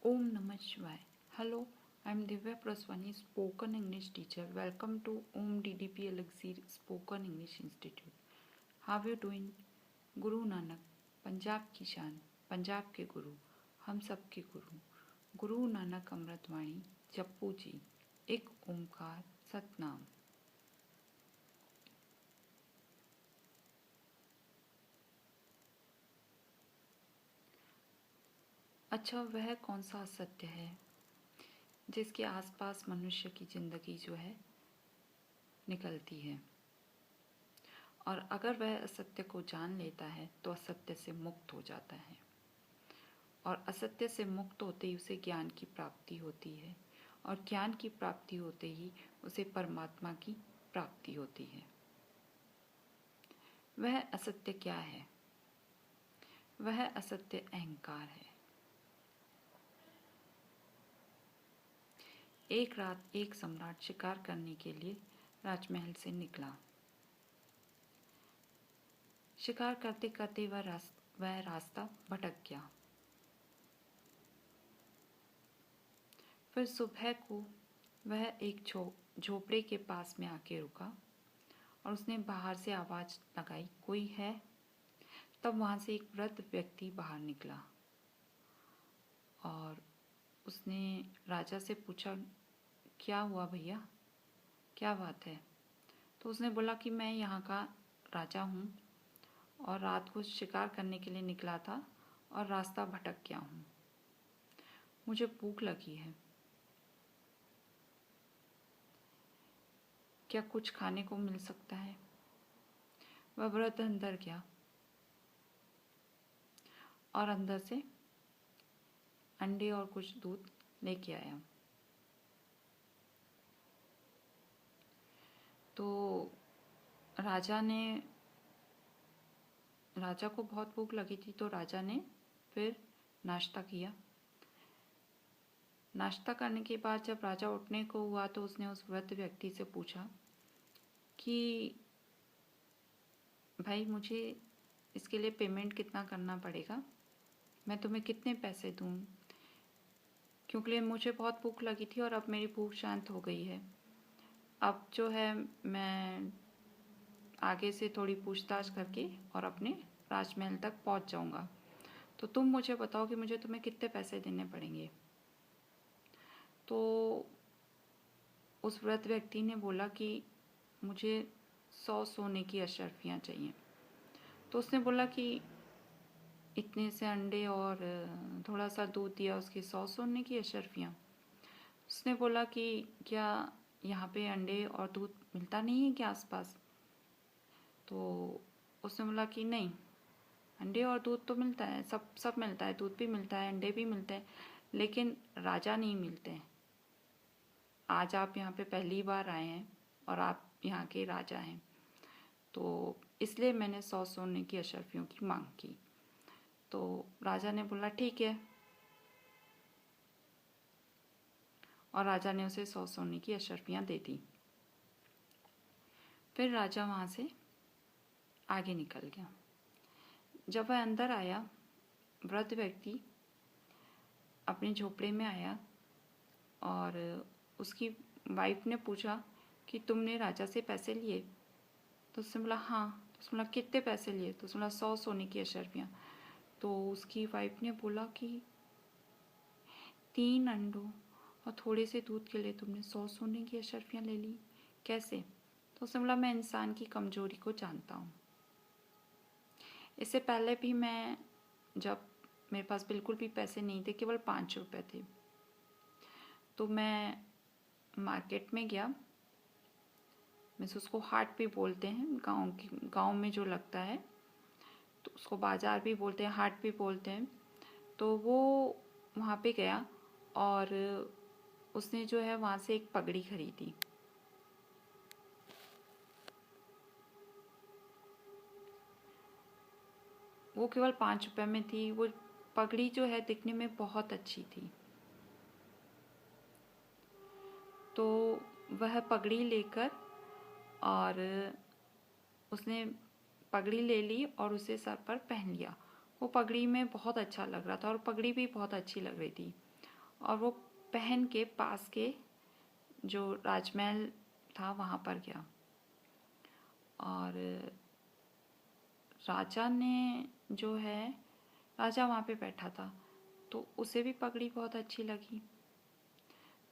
Om Namah Shivaya. Hello, I am Divya Praswani, spoken English teacher. Welcome to Om DDP Elixir Spoken English Institute. How are you doing? Guru Nanak Punjab की शान, पंजाब के गुरु, हम सब के गुरु, गुरु नानक अमृतवाणी जप्पू जी, एक ओमकार सतनाम। अच्छा, वह कौन सा असत्य है जिसके आसपास मनुष्य की जिंदगी जो है निकलती है, और अगर वह असत्य को जान लेता है तो असत्य से मुक्त हो जाता है, और असत्य से मुक्त होते ही उसे ज्ञान की प्राप्ति होती है, और ज्ञान की प्राप्ति होते ही उसे परमात्मा की प्राप्ति होती है। वह असत्य क्या है? वह असत्य अहंकार है। एक रात एक सम्राट शिकार करने के लिए राजमहल से निकला। शिकार करते करते वह रास्ता भटक गया। फिर सुबह को वह एक झोपड़े के पास में आके रुका और उसने बाहर से आवाज लगाई, कोई है? तब वहां से एक वृद्ध व्यक्ति बाहर निकला और उसने राजा से पूछा, क्या हुआ भैया, क्या बात है? तो उसने बोला कि मैं यहाँ का राजा हूँ और रात को शिकार करने के लिए निकला था और रास्ता भटक गया हूँ, मुझे भूख लगी है, क्या कुछ खाने को मिल सकता है? वह वृद्ध अंदर गया और अंदर से अंडे और कुछ दूध लेके आया। तो राजा को बहुत भूख लगी थी, तो राजा ने फिर नाश्ता किया। नाश्ता करने के बाद जब राजा उठने को हुआ तो उसने उस वृद्ध व्यक्ति से पूछा कि भाई, मुझे इसके लिए पेमेंट कितना करना पड़ेगा, मैं तुम्हें कितने पैसे दूं, क्योंकि मुझे बहुत भूख लगी थी और अब मेरी भूख शांत हो गई है। अब जो है मैं आगे से थोड़ी पूछताछ करके और अपने राजमहल तक पहुंच जाऊंगा, तो तुम मुझे बताओ कि मुझे तुम्हें कितने पैसे देने पड़ेंगे। तो उस वृद्ध व्यक्ति ने बोला कि मुझे 100 सोने की अशर्फियाँ चाहिए। तो उसने बोला कि इतने से अंडे और थोड़ा सा दूध दिया, उसकी 100 सोने की अशर्फियाँ। उसने बोला कि क्या यहाँ पे अंडे और दूध मिलता नहीं है क्या आसपास? तो उसने बोला कि नहीं, अंडे और दूध तो मिलता है, सब मिलता है, दूध भी मिलता है, अंडे भी मिलते हैं, लेकिन राजा नहीं मिलते हैं। आज आप यहाँ पे पहली बार आए हैं और आप यहाँ के राजा हैं, तो इसलिए मैंने 100 सोने की अशर्फियों की मांग की। तो राजा ने बोला ठीक है, और राजा ने उसे 100 सोने की अशर्फियाँ दे दी। फिर राजा वहाँ से आगे निकल गया। जब वह अंदर आया, वृद्ध व्यक्ति अपने झोपड़े में आया और उसकी वाइफ ने पूछा कि तुमने राजा से पैसे लिए? तो उसने बोला हाँ। तो उसने बोला कितने पैसे लिए? तो उसने बोला 100 सोने की अशर्फियाँ। तो उसकी वाइफ ने बोला कि 3 अंडों और थोड़े से दूध के लिए तुमने 100 सोने की अशर्फियाँ ले ली, कैसे? तो उसने बोला मैं इंसान की कमजोरी को जानता हूँ। इससे पहले भी मैं, जब मेरे पास बिल्कुल भी पैसे नहीं थे, केवल 5 रुपये थे, तो मैं मार्केट में गया, वैसे उसको हाट भी बोलते हैं, गांव में जो लगता है तो उसको बाजार भी बोलते हैं, हाट भी बोलते हैं। तो वो वहाँ पे गया और उसने जो है वहाँ से एक पगड़ी खरीदी। वो केवल 5 रुपये में थी। वो पगड़ी जो है दिखने में बहुत अच्छी थी। तो वह पगड़ी लेकर और उसने पगड़ी ले ली और उसे सर पर पहन लिया। वो पगड़ी में बहुत अच्छा लग रहा था और पगड़ी भी बहुत अच्छी लग रही थी। और वो पहन के पास के जो राजमहल था वहाँ पर गया। और राजा ने जो है, राजा वहाँ पे बैठा था, तो उसे भी पगड़ी बहुत अच्छी लगी।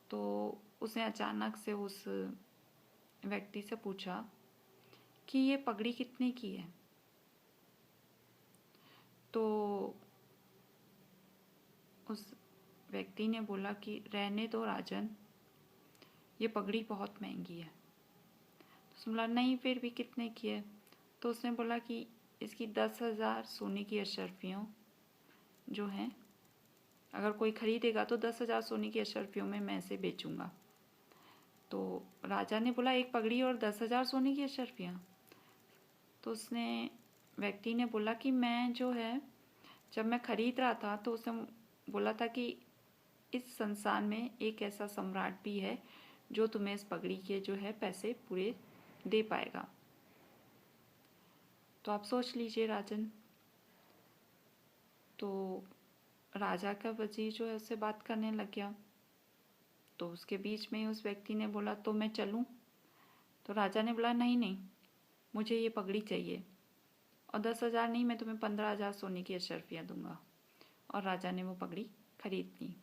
तो उसने अचानक से उस व्यक्ति से पूछा कि ये पगड़ी कितने की है। तो उस व्यक्ति ने बोला कि रहने दो राजन, ये पगड़ी बहुत महंगी है। तो उसने बोला नहीं, फिर भी कितने की है। तो उसने बोला कि इसकी 10,000 सोने की अशर्फियों जो हैं, अगर कोई खरीदेगा तो 10,000 सोने की अशर्फियों में मैं इसे बेचूंगा। तो राजा ने बोला एक पगड़ी और 10,000 सोने की अशर्फियाँ। तो उसने व्यक्ति ने बोला कि मैं जो है, जब मैं खरीद रहा था तो उसने बोला था कि इस संसार में एक ऐसा सम्राट भी है जो तुम्हें इस पगड़ी के जो है पैसे पूरे दे पाएगा। तो आप सोच लीजिए राजन। तो राजा का वजीर जो है उससे बात करने लग गया। तो उसके बीच में उस व्यक्ति ने बोला तो मैं चलूं। तो राजा ने बोला नहीं नहीं, मुझे ये पगड़ी चाहिए, और 10,000 नहीं, मैं तुम्हें 15,000 सोने की अशर्फियाँ दूंगा। और राजा ने वो पगड़ी खरीद ली।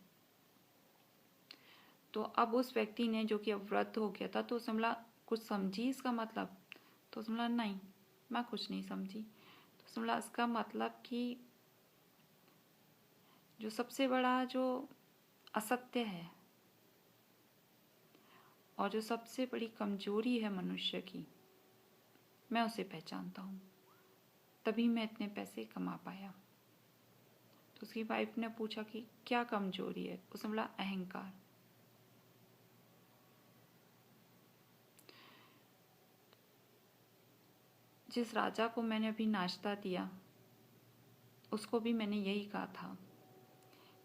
तो अब उस व्यक्ति ने, जो कि अवृद्ध हो गया था, तो उसने बोला कुछ समझी इसका मतलब। तो उसने बोला नहीं, मैं कुछ नहीं समझी। तो उसने बोला इसका मतलब कि जो सबसे बड़ा जो असत्य है और जो सबसे बड़ी कमजोरी है मनुष्य की, मैं उसे पहचानता हूँ, तभी मैं इतने पैसे कमा पाया। तो उसकी वाइफ ने पूछा कि क्या कमजोरी है। उसने बोला अहंकार। जिस राजा को मैंने अभी नाश्ता दिया उसको भी मैंने यही कहा था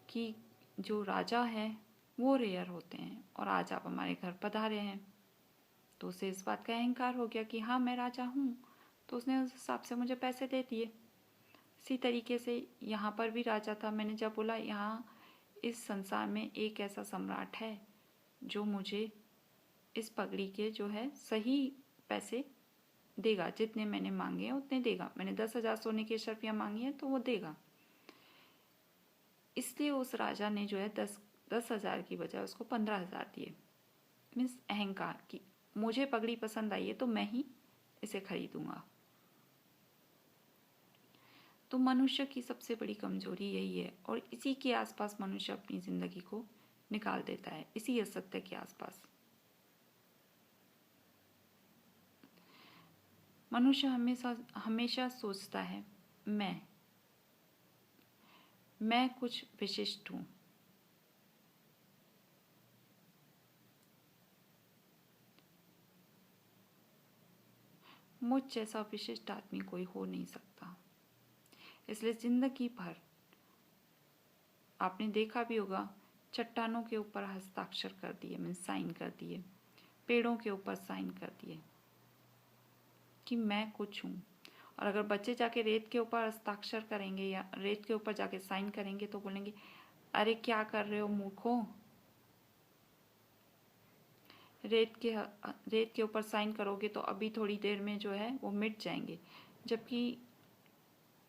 कि जो राजा है वो रेयर होते हैं, और आज आप हमारे घर पधारे हैं। तो उसे इस बात का अहंकार हो गया कि हाँ मैं राजा हूँ, तो उसने उस हिसाब से मुझे पैसे दे दिए। इसी तरीके से यहाँ पर भी राजा था। मैंने जब बोला यहाँ इस संसार में एक ऐसा सम्राट है जो मुझे इस पगड़ी के जो है सही पैसे देगा, जितने मैंने मांगे हैं उतने देगा। मैंने 10,000 सोने की अशर्फियाँ मांगी हैं तो वो देगा। इसलिए उस राजा ने जो है 10,000 की बजाय उसको 15,000 दिए। मीन्स अहंकार की, मुझे पगड़ी पसंद आई है तो मैं ही इसे खरीदूंगा। तो मनुष्य की सबसे बड़ी कमजोरी यही है, और इसी के आसपास मनुष्य अपनी जिंदगी को निकाल देता है, इसी असत्य के आसपास। मनुष्य हमेशा हमेशा सोचता है मैं कुछ विशिष्ट हूं। मुझ जैसा विशिष्ट आदमी कोई हो नहीं सकता। इसलिए जिंदगी भर आपने देखा भी होगा, चट्टानों के ऊपर हस्ताक्षर कर दिए, मीन्स साइन कर दिए, पेड़ों के ऊपर साइन कर दिए कि मैं कुछ हूँ। और अगर बच्चे जाके रेत के ऊपर हस्ताक्षर करेंगे या रेत के ऊपर जाके साइन करेंगे तो बोलेंगे अरे क्या कर रहे हो मूर्खों, रेत के ऊपर साइन करोगे तो अभी थोड़ी देर में जो है वो मिट जाएंगे। जबकि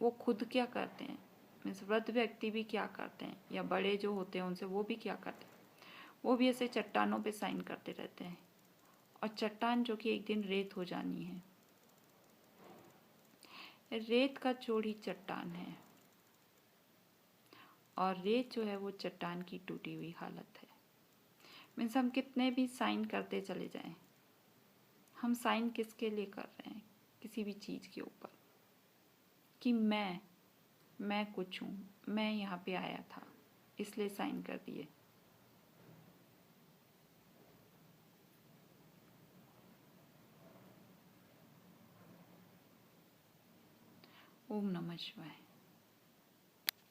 वो खुद क्या करते हैं, मीन्स वृद्ध व्यक्ति भी क्या करते हैं, या बड़े जो होते हैं उनसे वो भी क्या करते हैं, वो भी ऐसे चट्टानों पे साइन करते रहते हैं। और चट्टान जो कि एक दिन रेत हो जानी है, रेत का जोड़ ही चट्टान है, और रेत जो है वो चट्टान की टूटी हुई हालत है। मीन्स हम कितने भी साइन करते चले जाएं, हम साइन किसके लिए कर रहे हैं, किसी भी चीज़ के ऊपर, कि मैं कुछ हूँ, मैं यहाँ पे आया था इसलिए साइन कर दिए। ओम नमः शिवाय।